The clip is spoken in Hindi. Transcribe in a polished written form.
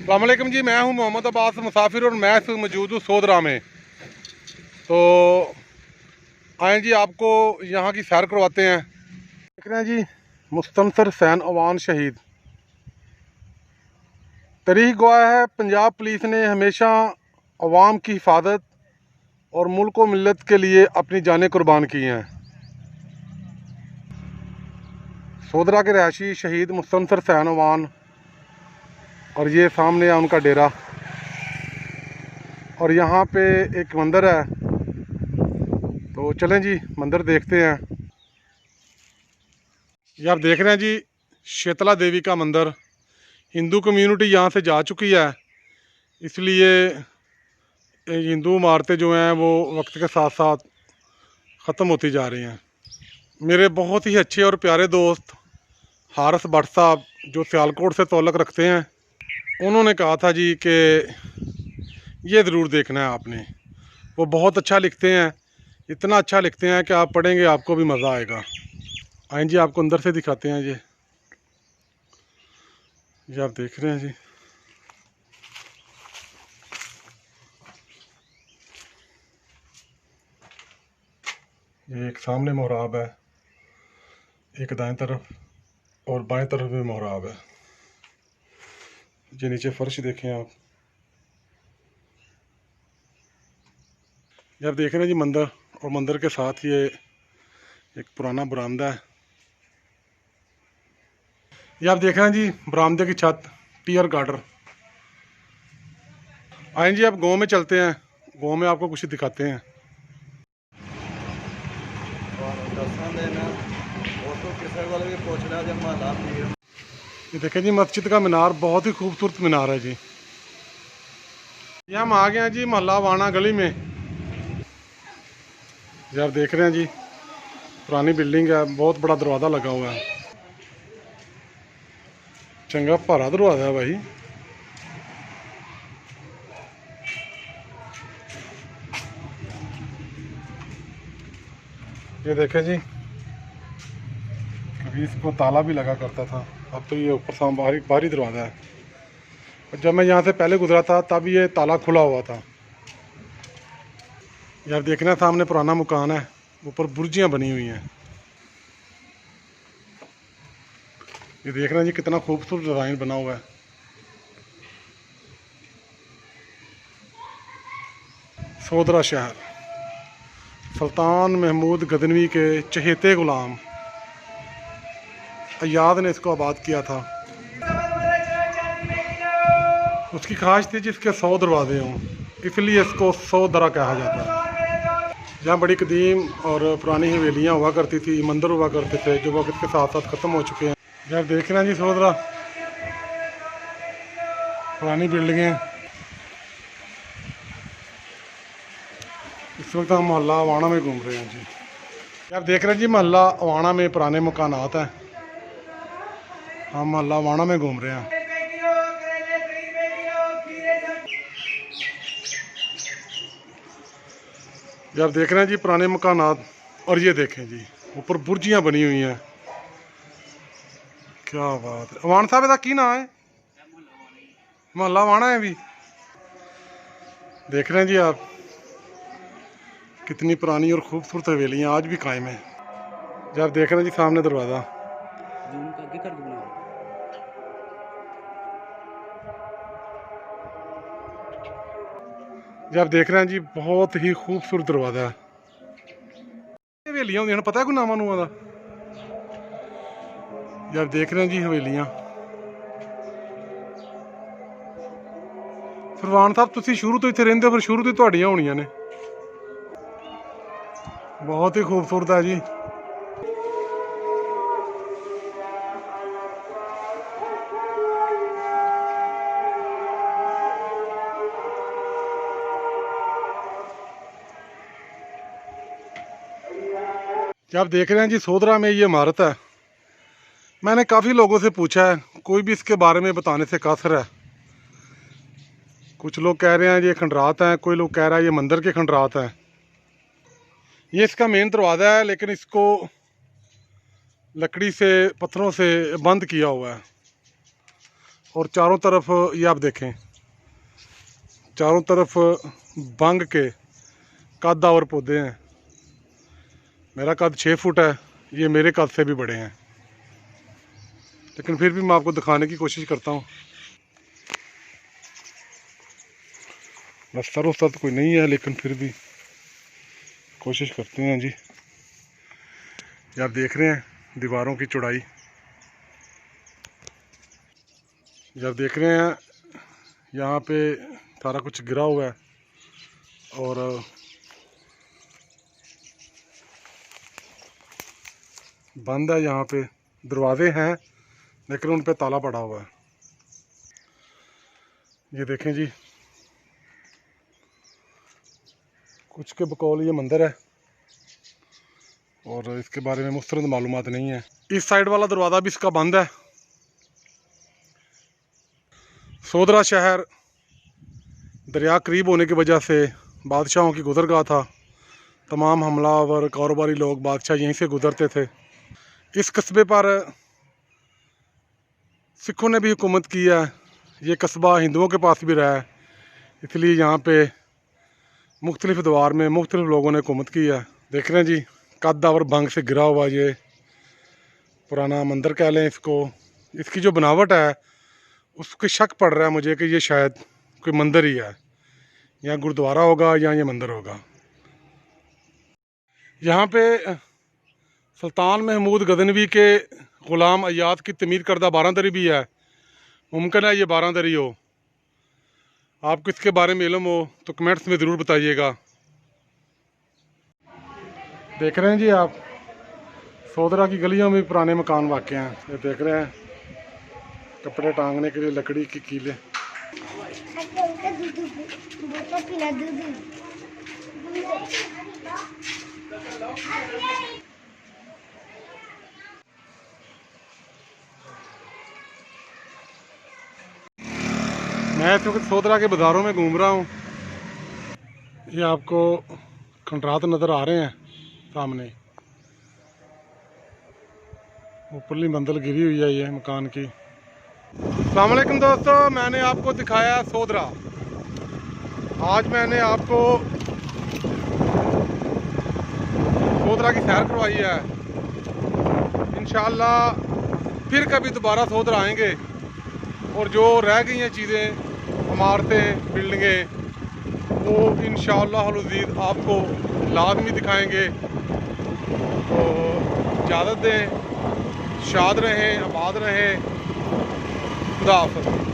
अस्सलाम वालेकुम जी। मैं हूं मोहम्मद अब्बास मुसाफिर और मैं मौजूद हूँ सोदरा में। तो आए जी, आपको यहाँ की सैर करवाते हैं। देख रहे हैं जी, मुस्तनसर हुसैन अवान शहीद। तारीख गवाह है, पंजाब पुलिस ने हमेशा अवाम की हिफाजत और मुल्क व मिल्लत के लिए अपनी जानें कुर्बान की हैं। सोदरा के रहायशी शहीद मुस्तनसर हुसैन अवान, और ये सामने है उनका डेरा। और यहाँ पे एक मंदिर है, तो चलें जी मंदिर देखते हैं। ये आप देख रहे हैं जी, शीतला देवी का मंदिर। हिंदू कम्युनिटी यहाँ से जा चुकी है, इसलिए हिंदू इमारतें जो हैं वो वक्त के साथ साथ ख़त्म होती जा रही हैं। मेरे बहुत ही अच्छे और प्यारे दोस्त हारिस भट्ट साहब, जो सियालकोट से ताल्लुक़ रखते हैं, उन्होंने कहा था जी कि ये ज़रूर देखना है आपने। वो बहुत अच्छा लिखते हैं, इतना अच्छा लिखते हैं कि आप पढ़ेंगे आपको भी मज़ा आएगा। आइए जी, आपको अंदर से दिखाते हैं। ये आप देख रहे हैं जी, ये एक सामने मोहराब है, एक दाएं तरफ और बाएं तरफ भी मोहराब है। ये नीचे फर्श देखें आप। ये आप देख रहे हैं जी मंदिर, और मंदिर के साथ ये एक पुराना बरामदा है। ये आप देख रहे हैं जी बरामदे की छत, टीयर गार्डर। आए जी, आप गांव में चलते हैं, गांव में आपको कुछ दिखाते हैं। ये देखें जी, मस्जिद का मीनार बहुत ही खूबसूरत मीनार है जी। ये हम आ गए हैं जी मोहल्ला वाना गली में। ये आप देख रहे हैं जी, पुरानी बिल्डिंग है, बहुत बड़ा दरवाज़ा लगा हुआ है। चंगा भारा दरवाज़ा है भाई। ये देखें जी, कभी इसको ताला भी लगा करता था, अब तो ये ऊपर से बाहरी बाहरी दरवाज़ा है। और जब मैं यहाँ से पहले गुजरा था तब ये ताला खुला हुआ था। यार देखना, सामने पुराना मकान है, ऊपर बुर्जियाँ बनी हुई हैं। ये देख रहे हैं जी, कितना खूबसूरत डिज़ाइन बना हुआ है। सोदरा शहर, सुल्तान महमूद गजनवी के चहेते गुलाम अय्याद ने इसको आबाद किया था। उसकी ख्वाहिश थी जिसके 100 दरवाजे हों, इसलिए इसको 100 दरा कहा जाता है। यहाँ बड़ी कदीम और पुरानी हवेलियाँ हुआ करती थी, मंदिर हुआ करते थे, जो वक्त के साथ साथ ख़त्म हो चुके हैं। जब देख रहे हैं जी सोदरा, पुरानी बिल्डिंगें। इस वक्त हम मोहल्ला अवाना में घूम रहे हैं जी। आप देख रहे हैं जी, मोहल्ला अवाना में पुराने मकानात हैं। हम मोहल्ला अवाना में घूम रहे हैं। ये आप देख रहे हैं जी पुराने मकानात, और ये देखें जी ऊपर बुर्जियाँ बनी हुई हैं। क्या बात है। अवान साहब का की नाम है? मोहल्ला अवाना है भी। देख रहे हैं जी आप, कितनी पुरानी और खूबसूरत हवेलियाँ आज भी कायम है। जब आप देख रहे हैं जी सामने दरवाज़ा, जब आप देख रहे हैं जी बहुत ही खूबसूरत दरवाज़ा है। हवेलियाँ होंगी, पता है कोई नामा नूमा का? जब आप देख रहे हैं जी हवेलियाँ। फरवान साहब, तुसी शुरू तो इतने रहिंदे हो, फिर शुरू तो तुहाडियां होनियां ने। बहुत ही खूबसूरत है जी। जब आप देख रहे हैं जी सोदरा में ये इमारत है। मैंने काफ़ी लोगों से पूछा है, कोई भी इसके बारे में बताने से कासर है। कुछ लोग कह रहे हैं ये खंडरात हैं, कोई लोग कह रहा है ये मंदिर के खंडरात हैं। ये इसका मेन दरवाज़ा है, लेकिन इसको लकड़ी से, पत्थरों से बंद किया हुआ है। और चारों तरफ ये आप देखें, चारों तरफ बंग के कद्दावर पौधे हैं। मेरा कद 6 फुट है, ये मेरे कद से भी बड़े हैं, लेकिन फिर भी मैं आपको दिखाने की कोशिश करता हूँ। बस सरों तो कोई नहीं है, लेकिन फिर भी कोशिश करते हैं जी। ये आप देख रहे हैं दीवारों की चौड़ाई, ये आप देख रहे हैं यहाँ पे सारा कुछ गिरा हुआ है और बंद है। यहाँ पे दरवाजे हैं लेकिन उन पे ताला पड़ा हुआ है। ये देखें जी, कुछ के बकौल ये मंदिर है और इसके बारे में मुस्तरद मालूमात नहीं है। इस साइड वाला दरवाज़ा भी इसका बंद है। सोदरा शहर दरिया करीब होने की वजह से बादशाहों की गुज़रगाह था। तमाम हमलावर कारोबारी लोग बादशाह यहीं से गुज़रते थे। इस कस्बे पर सिखों ने भी हुकूमत की है। ये कस्बा हिंदुओं के पास भी रहा है, इसलिए यहाँ पे मुख्तलिफ़ दौर में मुख्तलिफ़ लोगों ने हुकूमत की है। देख रहे हैं जी, कद्दावर भंग से गिरा हुआ ये पुराना मंदिर कह लें इसको। इसकी जो बनावट है उसके शक पड़ रहा है मुझे कि ये शायद कोई मंदिर ही है, या गुरुद्वारा होगा या ये मंदिर होगा। यहाँ पे सुल्तान महमूद गजनवी के ग़ुलाम अय्याद की तमीर करदा बारादरी भी है। मुमकिन है ये बारादरी हो। आपको इसके बारे में इल्म हो तो कमेंट्स में ज़रूर बताइएगा। देख रहे हैं जी आप, सोदरा की गलियों में पुराने मकान वाक़ हैं। ये देख रहे हैं कपड़े टांगने के लिए लकड़ी की कीले। मैं इस वक्त सोदरा के बाज़ारों में घूम रहा हूँ। ये आपको खंडरात नज़र आ रहे हैं सामने, ऊपरली मंजिल गिरी हुई है ये मकान की। अस्सलाम वालेकुम दोस्तों, मैंने आपको दिखाया सोदरा। आज मैंने आपको सोदरा की सैर करवाई है। इंशाअल्लाह फिर कभी दोबारा सोदरा आएंगे और जो रह गई हैं चीज़ें, इमारतें, बिल्डिंगें, वो इंशाअल्लाह अज़ीज़ आपको लाज़मी दिखाएंगे। तो इजाज़त दें, शाद रहें, आबाद रहें। खुदा हाफ़िज़।